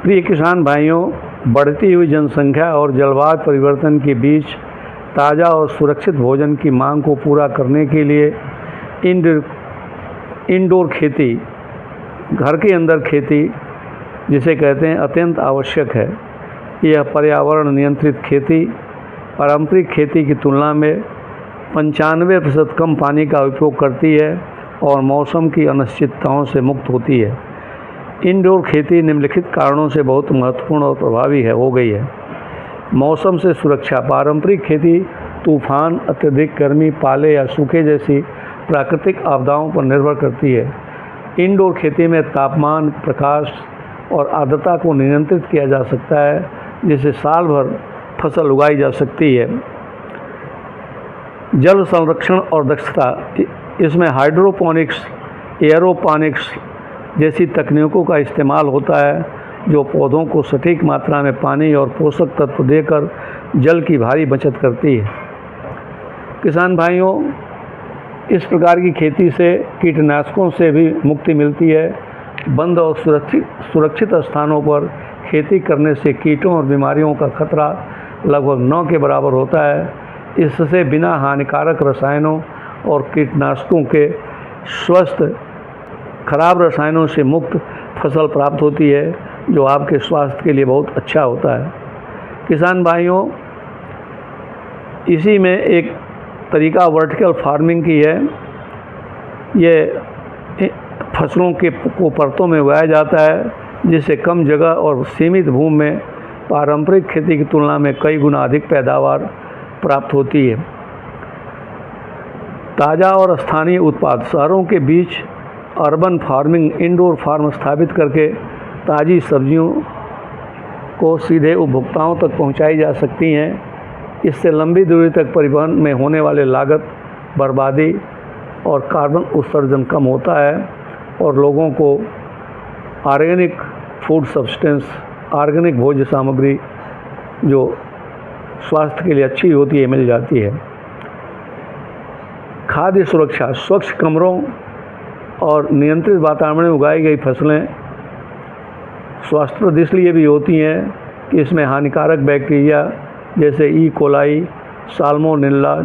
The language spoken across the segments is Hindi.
प्रिय किसान भाइयों, बढ़ती हुई जनसंख्या और जलवायु परिवर्तन के बीच ताज़ा और सुरक्षित भोजन की मांग को पूरा करने के लिए इंडोर खेती, घर के अंदर खेती जिसे कहते हैं, अत्यंत आवश्यक है। यह पर्यावरण नियंत्रित खेती पारंपरिक खेती की तुलना में 95% कम पानी का उपयोग करती है और मौसम की अनिश्चितताओं से मुक्त होती है। इंडोर खेती निम्नलिखित कारणों से बहुत महत्वपूर्ण और प्रभावी हो गई है। मौसम से सुरक्षा। पारंपरिक खेती तूफान, अत्यधिक गर्मी, पाले या सूखे जैसी प्राकृतिक आपदाओं पर निर्भर करती है। इंडोर खेती में तापमान, प्रकाश और आर्द्रता को नियंत्रित किया जा सकता है, जिससे साल भर फसल उगाई जा सकती है। जल संरक्षण और दक्षता। इसमें हाइड्रोपोनिक्स, एयरोपोनिक्स जैसी तकनीकों का इस्तेमाल होता है, जो पौधों को सटीक मात्रा में पानी और पोषक तत्व देकर जल की भारी बचत करती है। किसान भाइयों, इस प्रकार की खेती से कीटनाशकों से भी मुक्ति मिलती है। बंद और सुरक्षित स्थानों पर खेती करने से कीटों और बीमारियों का खतरा लगभग 9 के बराबर होता है। इससे बिना हानिकारक रसायनों और कीटनाशकों के स्वस्थ खराब रसायनों से मुक्त फसल प्राप्त होती है, जो आपके स्वास्थ्य के लिए बहुत अच्छा होता है। किसान भाइयों, इसी में एक तरीका वर्टिकल फार्मिंग की है। ये फसलों को परतों में उगाया जाता है, जिससे कम जगह और सीमित भूमि में पारंपरिक खेती की तुलना में कई गुना अधिक पैदावार प्राप्त होती है। ताज़ा और स्थानीय उत्पाद। शहरों के बीच अर्बन फार्मिंग इंडोर फार्म स्थापित करके ताज़ी सब्जियों को सीधे उपभोक्ताओं तक पहुंचाई जा सकती हैं। इससे लंबी दूरी तक परिवहन में होने वाले लागत, बर्बादी और कार्बन उत्सर्जन कम होता है और लोगों को ऑर्गेनिक फूड सब्सटेंस, ऑर्गेनिक भोज्य सामग्री जो स्वास्थ्य के लिए अच्छी होती है, मिल जाती है। खाद्य सुरक्षा। स्वच्छ कमरों और नियंत्रित वातावरण में उगाई गई फसलें स्वास्थ्यप्रद इसलिए भी होती हैं कि इसमें हानिकारक बैक्टीरिया जैसे ई कोलाई, साल्मोनेला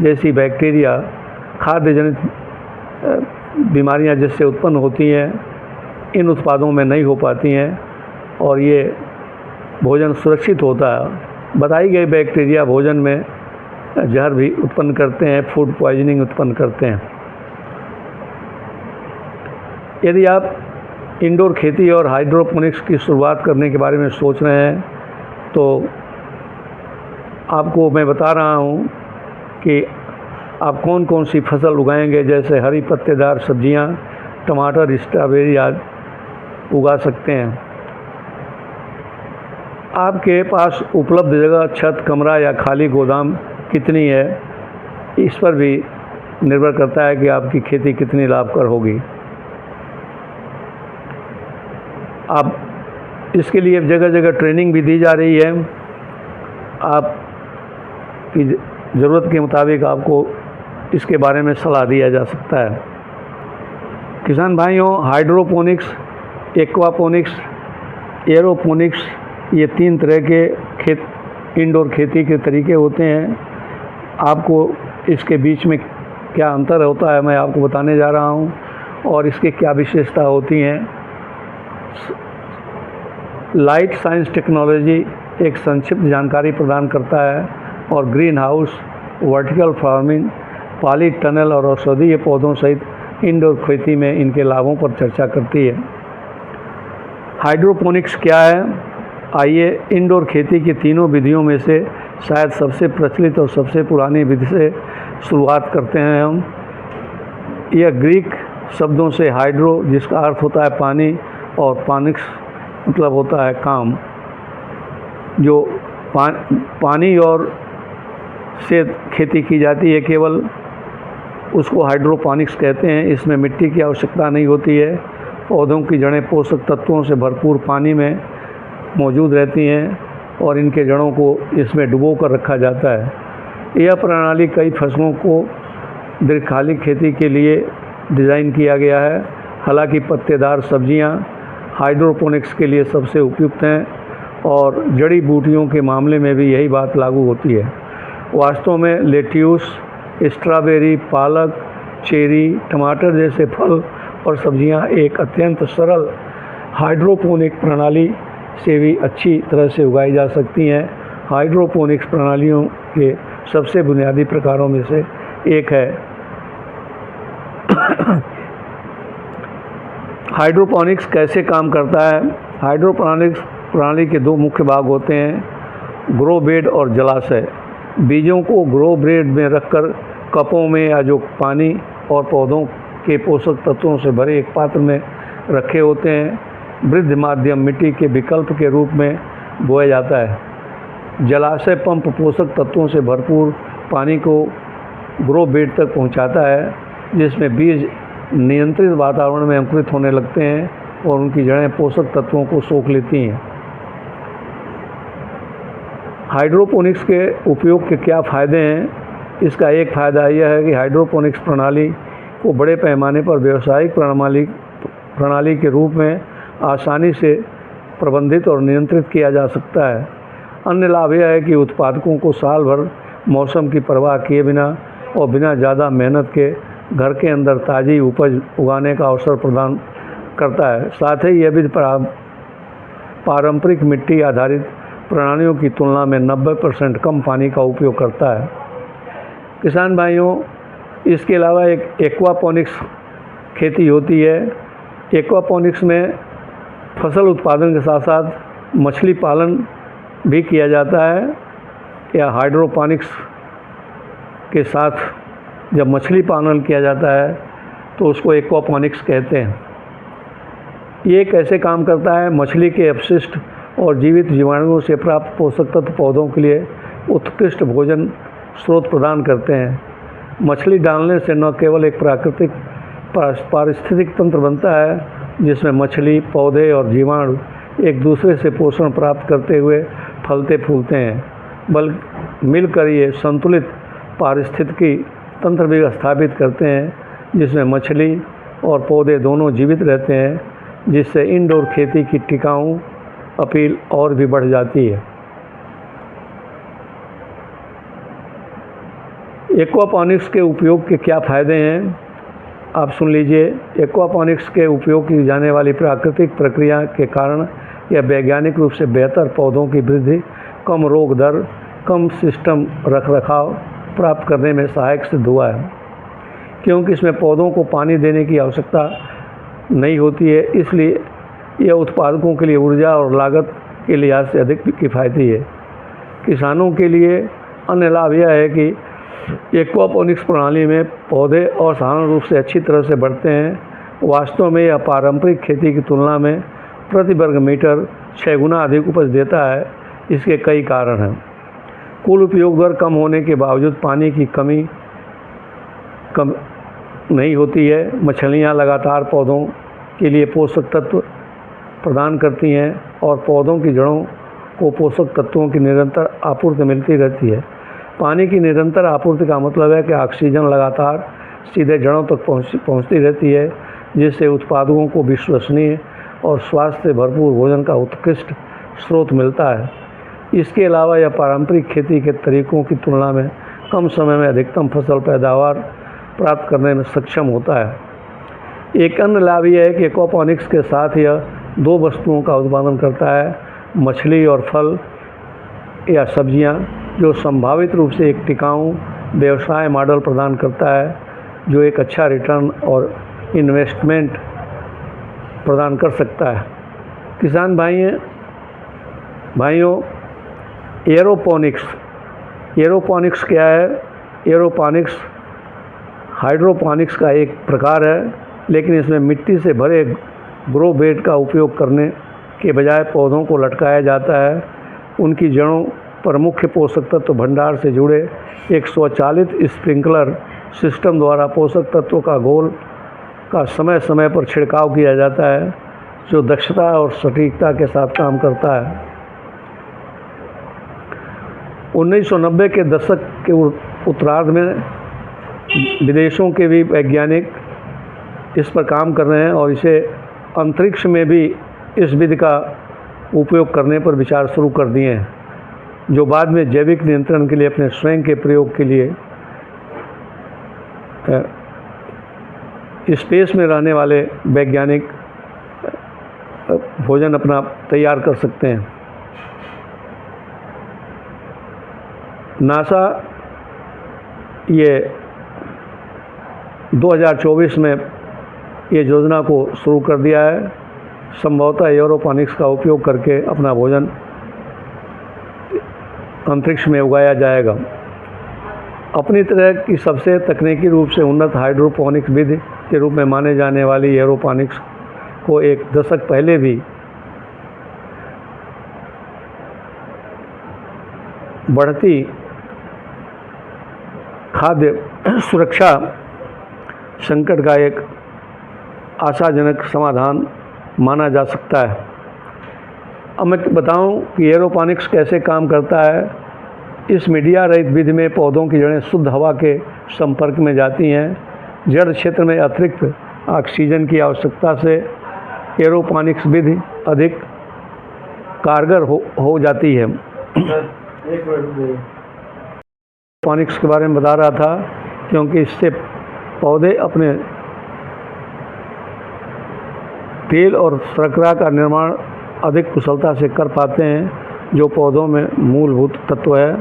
जैसी बैक्टीरिया खाद्य जनित बीमारियां जिससे उत्पन्न होती हैं, इन उत्पादों में नहीं हो पाती हैं और ये भोजन सुरक्षित होता है। बताई गई बैक्टीरिया भोजन में जहर भी उत्पन्न करते हैं, फूड पॉइजनिंग उत्पन्न करते हैं। यदि आप इंडोर खेती और हाइड्रोपोनिक्स की शुरुआत करने के बारे में सोच रहे हैं, तो आपको मैं बता रहा हूं कि आप कौन कौन सी फसल उगाएंगे। जैसे हरी पत्तेदार सब्जियां, टमाटर, स्ट्रॉबेरी आदि उगा सकते हैं। आपके पास उपलब्ध जगह, छत, कमरा या खाली गोदाम कितनी है, इस पर भी निर्भर करता है कि आपकी खेती कितनी लाभकर होगी। आप इसके लिए जगह जगह ट्रेनिंग भी दी जा रही है। आपकी ज़रूरत के मुताबिक आपको इसके बारे में सलाह दिया जा सकता है। किसान भाइयों, हाइड्रोपोनिक्स, एक्वापोनिक्स, एरोपोनिक्स ये 3 तरह के इंडोर खेती के तरीके होते हैं। आपको इसके बीच में क्या अंतर होता है, मैं आपको बताने जा रहा हूँ और इसके क्या विशेषता होती हैं। लाइट साइंस टेक्नोलॉजी एक संक्षिप्त जानकारी प्रदान करता है और green house, vertical farming, poly tunnel और औषधीय पौधों सहित इंडोर खेती में इनके लाभों पर चर्चा करती है। हाइड्रोपोनिक्स क्या है? आइए इंडोर खेती की तीनों विधियों में से शायद सबसे प्रचलित और सबसे पुरानी विधि से शुरुआत करते हैं हम। यह ग्रीक शब्दों से हाइड्रो, जिसका अर्थ होता है पानी, और पोनिक्स मतलब होता है काम। जो पानी और से खेती की जाती है केवल, उसको हाइड्रोपोनिक्स कहते हैं। इसमें मिट्टी की आवश्यकता नहीं होती है। पौधों की जड़ें पोषक तत्वों से भरपूर पानी में मौजूद रहती हैं और इनके जड़ों को इसमें डुबो कर रखा जाता है। यह प्रणाली कई फसलों को दीर्घकालिक खेती के लिए डिज़ाइन किया गया है। हालांकि पत्तेदार सब्जियां, हाइड्रोपोनिक्स के लिए सबसे उपयुक्त हैं और जड़ी बूटियों के मामले में भी यही बात लागू होती है। वास्तव में लेट्यूस, स्ट्रॉबेरी, पालक, चेरी, टमाटर जैसे फल और सब्जियां एक अत्यंत सरल हाइड्रोपोनिक प्रणाली से भी अच्छी तरह से उगाई जा सकती हैं। हाइड्रोपोनिक्स प्रणालियों के सबसे बुनियादी प्रकारों में से एक है। हाइड्रोपोनिक्स कैसे काम करता है? हाइड्रोपोनिक्स प्रणाली के दो मुख्य भाग होते हैं, ग्रो बेड और जलाशय। बीजों को ग्रो बेड में रखकर कपों में या जो पानी और पौधों के पोषक तत्वों से भरे एक पात्र में रखे होते हैं, वृद्ध माध्यम मिट्टी के विकल्प के रूप में बोया जाता है। जलाशय पंप पोषक तत्वों से भरपूर पानी को ग्रो बेड तक पहुंचाता है, जिसमें बीज नियंत्रित वातावरण में अंकुरित होने लगते हैं और उनकी जड़ें पोषक तत्वों को सोख लेती हैं। हाइड्रोपोनिक्स के उपयोग के क्या फ़ायदे हैं? इसका एक फ़ायदा यह है कि हाइड्रोपोनिक्स प्रणाली को बड़े पैमाने पर व्यावसायिक प्रणाली के रूप में आसानी से प्रबंधित और नियंत्रित किया जा सकता है। अन्य लाभ यह है कि उत्पादकों को साल भर मौसम की परवाह किए बिना और बिना ज़्यादा मेहनत के घर के अंदर ताज़ी उपज उगाने का अवसर प्रदान करता है। साथ ही यह भी पारंपरिक मिट्टी आधारित प्रणालियों की तुलना में 90% कम पानी का उपयोग करता है। किसान भाइयों, इसके अलावा एक एक्वापोनिक्स खेती होती है। एक्वापोनिक्स में फसल उत्पादन के साथ साथ मछली पालन भी किया जाता है, या हाइड्रोपोनिक्स के साथ जब मछली पालन किया जाता है तो उसको एक्वापोनिक्स कहते हैं। ये कैसे काम करता है? मछली के अपशिष्ट और जीवित जीवाणुओं से प्राप्त पोषक तत्व पौधों के लिए उत्कृष्ट भोजन स्रोत प्रदान करते हैं। मछली डालने से न केवल एक प्राकृतिक पारिस्थितिक तंत्र बनता है, जिसमें मछली, पौधे और जीवाणु एक दूसरे से पोषण प्राप्त करते हुए फलते फूलते हैं, बल्कि मिलकर ये संतुलित पारिस्थितिकी तंत्र भी स्थापित करते हैं, जिसमें मछली और पौधे दोनों जीवित रहते हैं, जिससे इंडोर खेती की टिकाऊ अपील और भी बढ़ जाती है। एक्वापोनिक्स के उपयोग के क्या फ़ायदे हैं? आप सुन लीजिए। एक्वापोनिक्स के उपयोग की जाने वाली प्राकृतिक प्रक्रिया के कारण यह वैज्ञानिक रूप से बेहतर पौधों की वृद्धि, कम रोग दर, कम सिस्टम रखरखाव प्राप्त करने में सहायक सिद्ध हुआ है। क्योंकि इसमें पौधों को पानी देने की आवश्यकता नहीं होती है, इसलिए यह उत्पादकों के लिए ऊर्जा और लागत के लिहाज से अधिक किफ़ायती है। किसानों के लिए अन्य लाभ यह है कि एक्वापोनिक्स प्रणाली में पौधे असाधारण रूप से अच्छी तरह से बढ़ते हैं। वास्तव में यह पारंपरिक खेती की तुलना में प्रति वर्ग मीटर 6 गुना अधिक उपज देता है। इसके कई कारण हैं। कुल उपयोग दर कम होने के बावजूद पानी की कमी कम नहीं होती है। मछलियाँ लगातार पौधों के लिए पोषक तत्व प्रदान करती हैं और पौधों की जड़ों को पोषक तत्वों की निरंतर आपूर्ति मिलती रहती है। पानी की निरंतर आपूर्ति का मतलब है कि ऑक्सीजन लगातार सीधे जड़ों तक पहुंचती रहती है, जिससे उत्पादकों को विश्वसनीय और स्वास्थ्य से भरपूर भोजन का उत्कृष्ट स्रोत मिलता है। इसके अलावा यह पारंपरिक खेती के तरीकों की तुलना में कम समय में अधिकतम फसल पैदावार प्राप्त करने में सक्षम होता है। एक अन्य लाभ यह है कि एक्वापोनिक्स के साथ यह 2 वस्तुओं का उत्पादन करता है, मछली और फल या सब्जियां, जो संभावित रूप से एक टिकाऊ व्यवसाय मॉडल प्रदान करता है, जो एक अच्छा रिटर्न और इन्वेस्टमेंट प्रदान कर सकता है। किसान भाइयों, एरोपोनिक्स क्या है? एरोपोनिक्स हाइड्रोपोनिक्स का एक प्रकार है, लेकिन इसमें मिट्टी से भरे ग्रो बेड का उपयोग करने के बजाय पौधों को लटकाया जाता है। उनकी जड़ों पर मुख्य पोषक तत्व भंडार से जुड़े एक स्वचालित स्प्रिंकलर सिस्टम द्वारा पोषक तत्वों का घोल का समय समय पर छिड़काव किया जाता है, जो दक्षता और सटीकता के साथ काम करता है। 1990 के दशक के उत्तरार्ध में विदेशों के भी वैज्ञानिक इस पर काम कर रहे हैं और इसे अंतरिक्ष में भी इस विधि का उपयोग करने पर विचार शुरू कर दिए हैं, जो बाद में जैविक नियंत्रण के लिए अपने स्वयं के प्रयोग के लिए स्पेस में रहने वाले वैज्ञानिक भोजन अपना तैयार कर सकते हैं। नासा ये 2024 में ये योजना को शुरू कर दिया है। संभवतः एयरोपोनिक्स का उपयोग करके अपना भोजन अंतरिक्ष में उगाया जाएगा। अपनी तरह की सबसे तकनीकी रूप से उन्नत हाइड्रोपोनिक्स विधि के रूप में माने जाने वाली एयरोपोनिक्स को एक दशक पहले भी बढ़ती खाद्य सुरक्षा संकट का एक आशाजनक समाधान माना जा सकता है। अब मैं बताऊं कि एयरोपोनिक्स कैसे काम करता है। इस मीडिया रहित विधि में पौधों की जड़ें शुद्ध हवा के संपर्क में जाती हैं। जड़ क्षेत्र में अतिरिक्त ऑक्सीजन की आवश्यकता से एयरोपोनिक्स विधि अधिक कारगर हो जाती है। एयरोपोनिक्स के बारे में बता रहा था क्योंकि इससे पौधे अपने तेल और शर्करा का निर्माण अधिक कुशलता से कर पाते हैं, जो पौधों में मूलभूत तत्व है।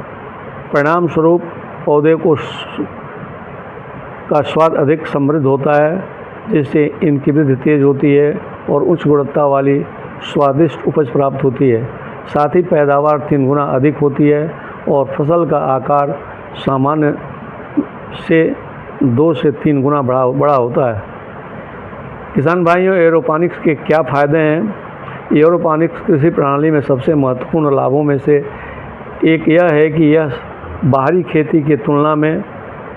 परिणाम स्वरूप पौधे का स्वाद अधिक समृद्ध होता है, जिससे इनकी वृद्धि तेज होती है और उच्च गुणवत्ता वाली स्वादिष्ट उपज प्राप्त होती है। साथ ही पैदावार 3 गुना अधिक होती है और फसल का आकार सामान्य से 2 से 3 गुना बड़ा होता है। किसान भाइयों, एयरोपोनिक्स के क्या फ़ायदे हैं? एयरोपोनिक्स कृषि प्रणाली में सबसे महत्वपूर्ण लाभों में से एक यह है कि यह बाहरी खेती की तुलना में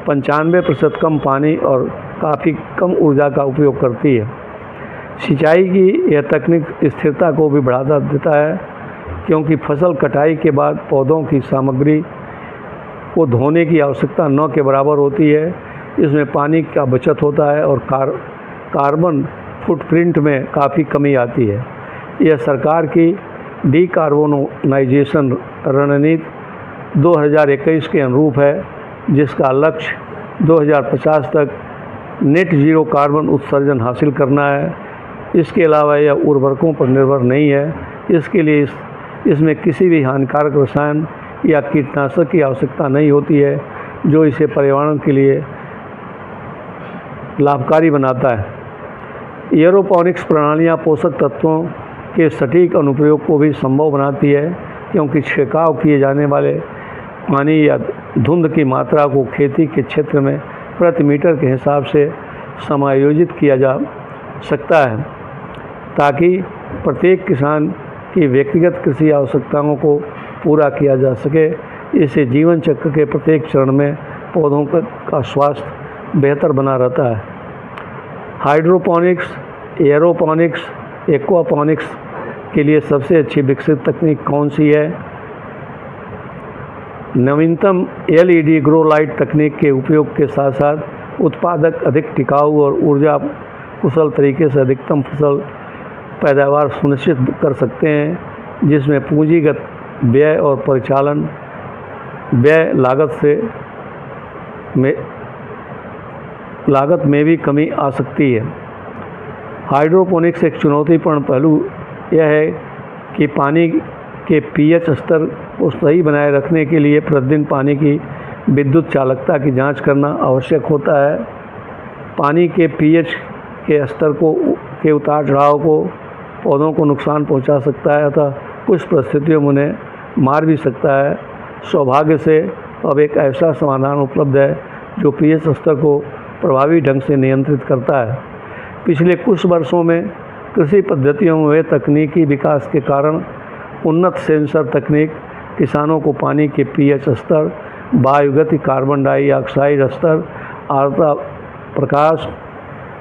95% कम पानी और काफ़ी कम ऊर्जा का उपयोग करती है। सिंचाई की यह तकनीक स्थिरता को भी बढ़ावा देता है, क्योंकि फसल कटाई के बाद पौधों की सामग्री को धोने की आवश्यकता न के बराबर होती है। इसमें पानी का बचत होता है और कार्बन फुटप्रिंट में काफ़ी कमी आती है। यह सरकार की डिकार्बोनाइजेशन रणनीति 2021 के अनुरूप है, जिसका लक्ष्य 2050 तक नेट जीरो कार्बन उत्सर्जन हासिल करना है। इसके अलावा यह उर्वरकों पर निर्भर नहीं है। इसके लिए इसमें किसी भी हानिकारक रसायन या कीटनाशक की आवश्यकता नहीं होती है, जो इसे पर्यावरण के लिए लाभकारी बनाता है। एयरोपोनिक्स प्रणालियाँ पोषक तत्वों के सटीक अनुप्रयोग को भी संभव बनाती है, क्योंकि छिड़काव किए जाने वाले पानी या धुंध की मात्रा को खेती के क्षेत्र में प्रति मीटर के हिसाब से समायोजित किया जा सकता है, ताकि प्रत्येक किसान की व्यक्तिगत कृषि आवश्यकताओं को पूरा किया जा सके। इससे जीवन चक्र के प्रत्येक चरण में पौधों का स्वास्थ्य बेहतर बना रहता है। हाइड्रोपोनिक्स, एयरोपोनिक्स, एक्वापोनिक्स के लिए सबसे अच्छी विकसित तकनीक कौन सी है? नवीनतम LED ग्रो लाइट तकनीक के उपयोग के साथ साथ उत्पादक अधिक टिकाऊ और ऊर्जा कुशल तरीके से अधिकतम फसल पैदावार सुनिश्चित कर सकते हैं, जिसमें पूंजीगत व्यय और परिचालन व्यय लागत में भी कमी आ सकती है। हाइड्रोपोनिक्स एक चुनौतीपूर्ण पहलू यह है कि पानी के pH स्तर को सही बनाए रखने के लिए प्रतिदिन पानी की विद्युत चालकता की जांच करना आवश्यक होता है। पानी के pH के स्तर के उतार चढ़ाव को पौधों को नुकसान पहुंचा सकता है, अतः कुछ परिस्थितियों में उन्हें मार भी सकता है। सौभाग्य से अब एक ऐसा समाधान उपलब्ध है जो pH स्तर को प्रभावी ढंग से नियंत्रित करता है। पिछले कुछ वर्षों में कृषि पद्धतियों में हुए तकनीकी विकास के कारण उन्नत सेंसर तकनीक किसानों को पानी के pH स्तर, वायुगति कार्बन डाइऑक्साइड स्तर, आर्द्रता, प्रकाश,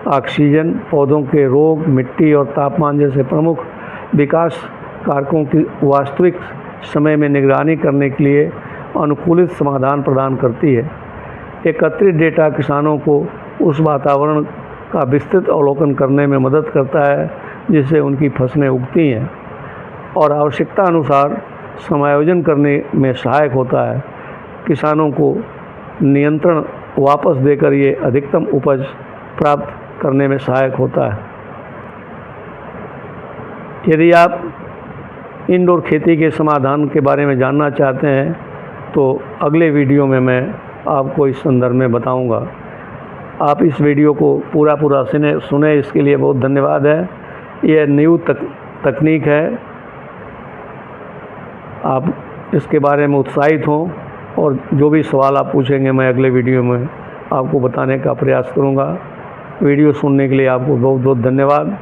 ऑक्सीजन, पौधों के रोग, मिट्टी और तापमान जैसे प्रमुख विकास कारकों की वास्तविक समय में निगरानी करने के लिए अनुकूलित समाधान प्रदान करती है। एकत्रित डेटा किसानों को उस वातावरण का विस्तृत अवलोकन करने में मदद करता है जिससे उनकी फसलें उगती हैं और आवश्यकता अनुसार समायोजन करने में सहायक होता है। किसानों को नियंत्रण वापस देकर ये अधिकतम उपज प्राप्त करने में सहायक होता है। यदि आप इंडोर खेती के समाधान के बारे में जानना चाहते हैं तो अगले वीडियो में मैं आपको इस संदर्भ में बताऊंगा। आप इस वीडियो को पूरा सुने, इसके लिए बहुत धन्यवाद है। यह न्यू तकनीक है, आप इसके बारे में उत्साहित हों और जो भी सवाल आप पूछेंगे मैं अगले वीडियो में आपको बताने का प्रयास करूंगा। वीडियो सुनने के लिए आपको बहुत बहुत धन्यवाद।